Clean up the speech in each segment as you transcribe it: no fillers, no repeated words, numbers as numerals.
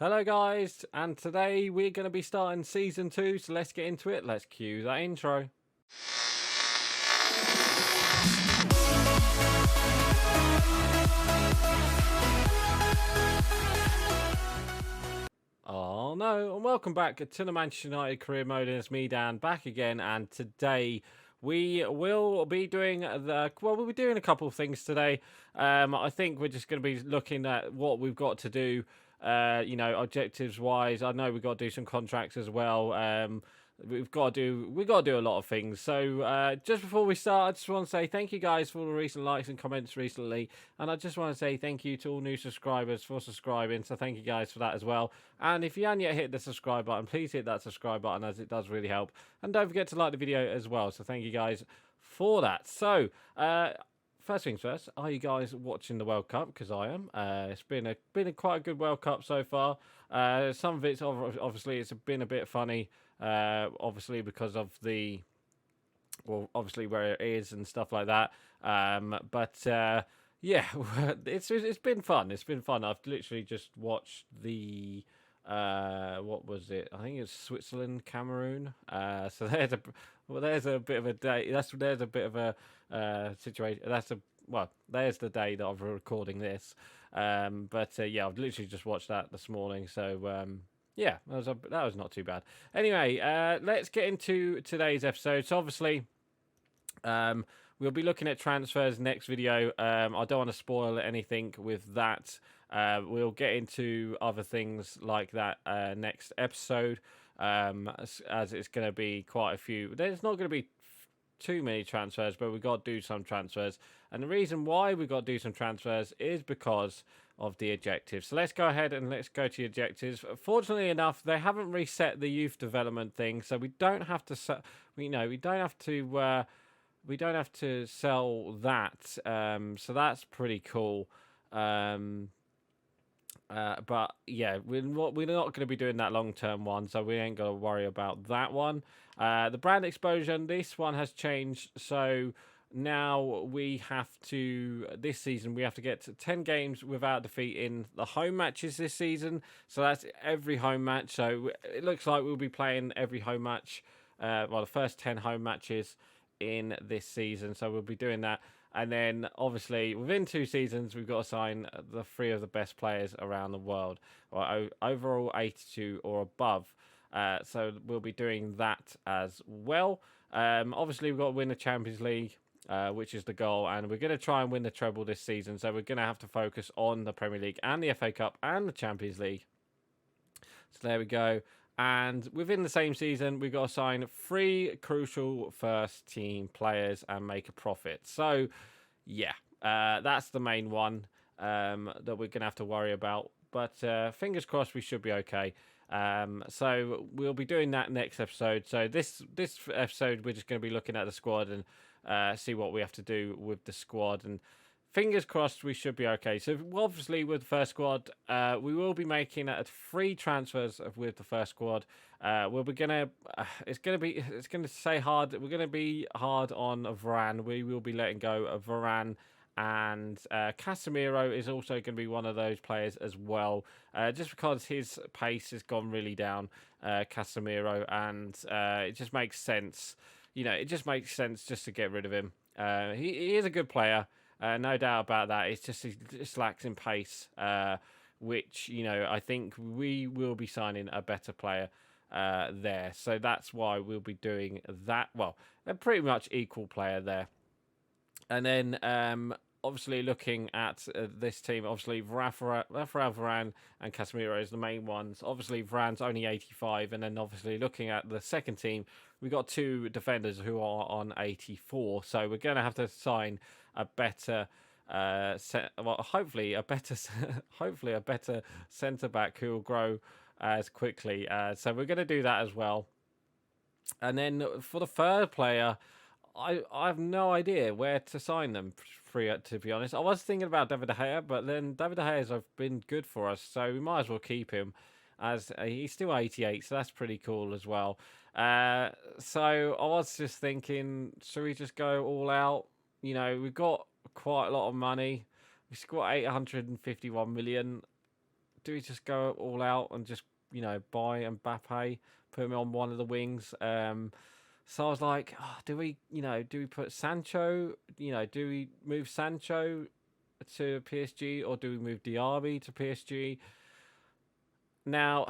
Hello guys, and today we're going to be starting Season 2, so let's get into it. Let's cue that intro. Oh no, and welcome back to the Manchester United Career Mode, and it's me Dan back again, and today we will be doing we'll be doing a couple of things today. I think we're just going to be looking at what we've got to do, objectives wise. I know we've got to do some contracts as well. We've got to do a lot of things. So just before we start, I just want to say thank you guys for all the recent likes and comments recently, and I just want to say thank you to all new subscribers for subscribing. So thank you guys for that as well. And if you haven't yet hit the subscribe button, please hit that subscribe button, as it does really help. And don't forget to like the video as well. So thank you guys for that. So first things first, are you guys watching the World Cup? Because I am. It's been a quite a good World Cup so far. Some of it's obviously it's been a bit funny. Obviously because of obviously where it is and stuff like that. Yeah, it's been fun. It's been fun. I've literally just watched the what was it? I think it's Switzerland, Cameroon. So there's a bit of a day. There's a bit of a situation. There's the day that I'm recording this. Yeah, I've literally just watched that this morning. So yeah, that was not too bad. Anyway, let's get into today's episode. So obviously, we'll be looking at transfers next video. I don't want to spoil anything with that. We'll get into other things like that next episode, as it's going to be quite a few. There's not going to be too many transfers, but we've got to do some transfers. And the reason why we've got to do some transfers is because of the objectives. So let's go ahead and let's go to the objectives. Fortunately enough, they haven't reset the youth development thing, so we don't have to we don't have to sell that. So that's pretty cool. But yeah, we're not going to be doing that long-term one, so we ain't got to worry about that one. The brand exposure, this one has changed, so now this season we have to get to 10 games without defeat in the home matches this season. So that's every home match. So it looks like we'll be playing every home match, the first 10 home matches in this season. So we'll be doing that. And then, obviously, within 2 seasons, we've got to sign the 3 of the best players around the world, or overall 82 or above. So we'll be doing that as well. Obviously, we've got to win the Champions League, which is the goal, and we're going to try and win the treble this season. So we're going to have to focus on the Premier League and the FA Cup and the Champions League. So there we go. And within the same season, we've got to sign 3 crucial first-team players and make a profit. So, yeah, that's the main one that we're going to have to worry about. But fingers crossed we should be okay. So we'll be doing that next episode. So this episode, we're just going to be looking at the squad and see what we have to do with the squad. And fingers crossed we should be okay. So obviously with the first squad, we will be making 3 transfers with the first squad. We're gonna say hard. We're gonna be hard on Varane. We will be letting go of Varane, and Casemiro is also going to be one of those players as well. Just because his pace has gone really down, Casemiro, and it just makes sense. It just makes sense just to get rid of him. He is a good player. No doubt about that. It's just he just lacks in pace, which I think we will be signing a better player there. So that's why we'll be doing that. Well, a pretty much equal player there. And then obviously looking at this team, obviously Rafael Varane and Casemiro is the main ones. Obviously Varane's only 85, and then obviously looking at the second team, we got 2 defenders who are on 84. So we're going to have to sign a better hopefully a better centre back who will grow as quickly. So we're going to do that as well. And then for the third player, I have no idea where to sign them free, to be honest. I was thinking about David De Gea, but then David De Gea has been good for us, so we might as well keep him, as he's still 88, so that's pretty cool as well. So I was just thinking, should we just go all out? We've got quite a lot of money. We've got 851 million. do we just go all out and just buy Mbappe, put him on one of the wings? So I was like, oh, do we put Sancho? Do we move Sancho to PSG or do we move Diaby to PSG? Now,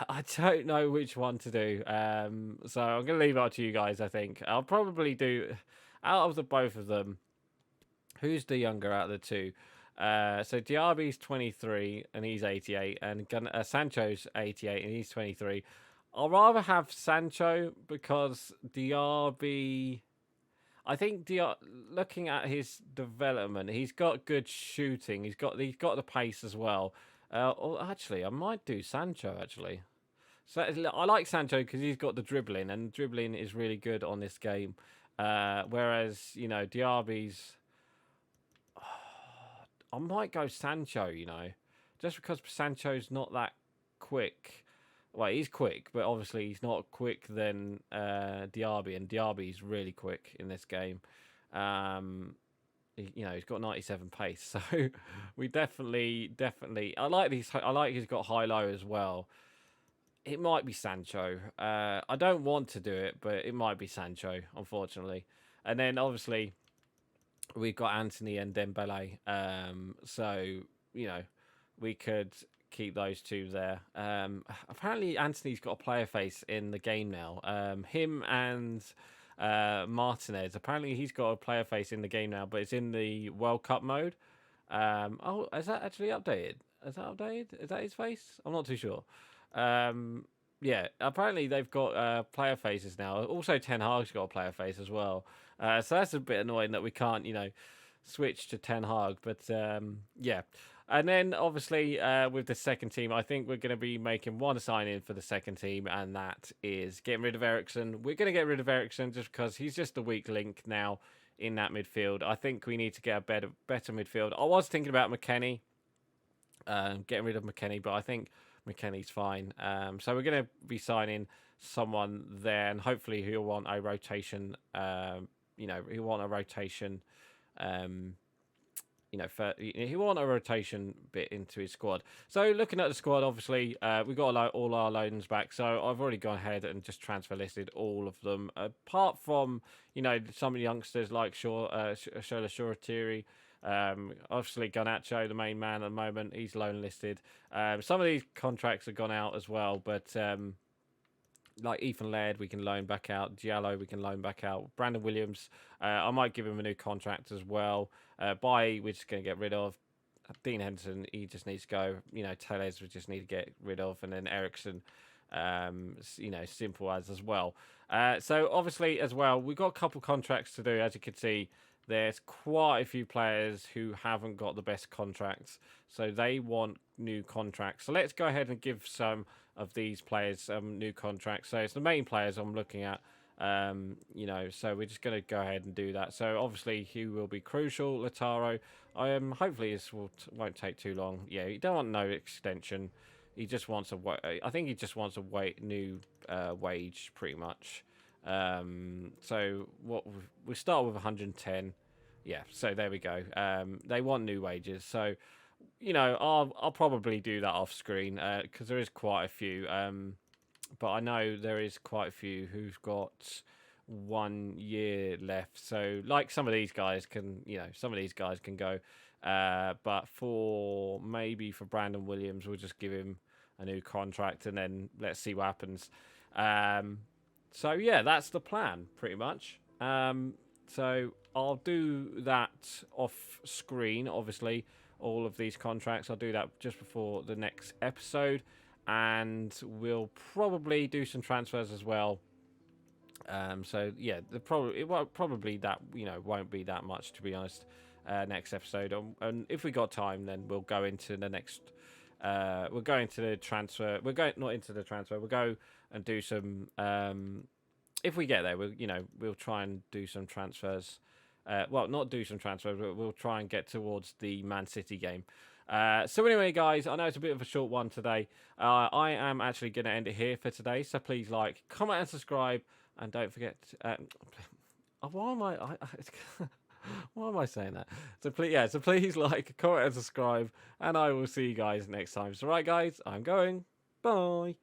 I don't know which one to do. So I'm going to leave it up to you guys, I think. I'll probably do, out of the both of them, who's the younger out of the two? So Diaby's 23 and he's 88, and Sancho's 88 and he's 23. I'll rather have Sancho because Diaby. I think looking at his development, he's got good shooting. He's got the pace as well. Actually, I might do Sancho. Actually, so I like Sancho because he's got the dribbling, and dribbling is really good on this game. Whereas Diaby's, I might go Sancho. Just because Sancho's not that quick. Well, he's quick, but obviously he's not quick than Diaby, and Diaby's really quick in this game. He's got 97 pace, so we definitely. I like these. I like he's got high low as well. It might be Sancho. I don't want to do it, but it might be Sancho, unfortunately. And then obviously we've got Anthony and Dembele. So we could keep those two there. Apparently Anthony's got a player face in the game now. Him and Martinez. Apparently he's got a player face in the game now, but it's in the World Cup mode. Oh, is that actually updated? Is that updated? Is that his face? I'm not too sure. Yeah, apparently they've got player faces now. Also, Ten Hag's got a player face as well. So that's a bit annoying that we can't, switch to Ten Hag. But yeah. And then obviously with the second team, I think we're going to be making one sign-in for the second team, and that is getting rid of Eriksen. We're going to get rid of Eriksen just because he's just the weak link now in that midfield. I think we need to get a better midfield. I was thinking about McKennie, getting rid of McKennie, but I think McKennie's fine. So we're going to be signing someone there, and hopefully he'll want a rotation. He'll want a rotation. He want a rotation bit into his squad. So looking at the squad, obviously, we've got all our loans back. So I've already gone ahead and just transfer listed all of them, apart from some youngsters like Shola Shoretiri. Obviously, Garnacho, the main man at the moment, he's loan listed. Some of these contracts have gone out as well, but like Ethan Laird, we can loan back out. Giallo, we can loan back out. Brandon Williams, I might give him a new contract as well. We're just going to get rid of. Dean Henderson, he just needs to go. Tellez, we just need to get rid of. And then Eriksen, simple as well. So obviously as well, we've got a couple contracts to do. As you can see, there's quite a few players who haven't got the best contracts. So they want new contracts. So let's go ahead and give some of these players some new contracts. So it's the main players I'm looking at. So we're just going to go ahead and do that. So obviously he will be crucial. Lautaro, hopefully this won't take too long. Yeah, you don't want no extension. He just wants I think he just wants a new wage, pretty much. So we start with 110. Yeah, so there we go. They want new wages. So I'll probably do that off screen because there is quite a few. But I know there is quite a few who've got 1 year left. So like some of these guys can go. But for Brandon Williams, we'll just give him a new contract and then let's see what happens. So yeah, that's the plan pretty much. So I'll do that off screen, obviously, all of these contracts. I'll do that just before the next episode. And we'll probably do some transfers as well. So yeah, it won't be that much, to be honest. Next episode, and if we got time, then we'll go into the next. We'll go into the transfer. We'll go not into the transfer. We'll go and do some. If we get there, we'll try and do some transfers. Well, not do some transfers, but we'll try and get towards the Man City game. So anyway, guys, I know it's a bit of a short one today. I am actually going to end it here for today. So please comment, and subscribe. And don't forget... why am I... Why am I saying that? So please, yeah. So please like, comment, and subscribe, and I will see you guys next time. So right, guys, I'm going. Bye.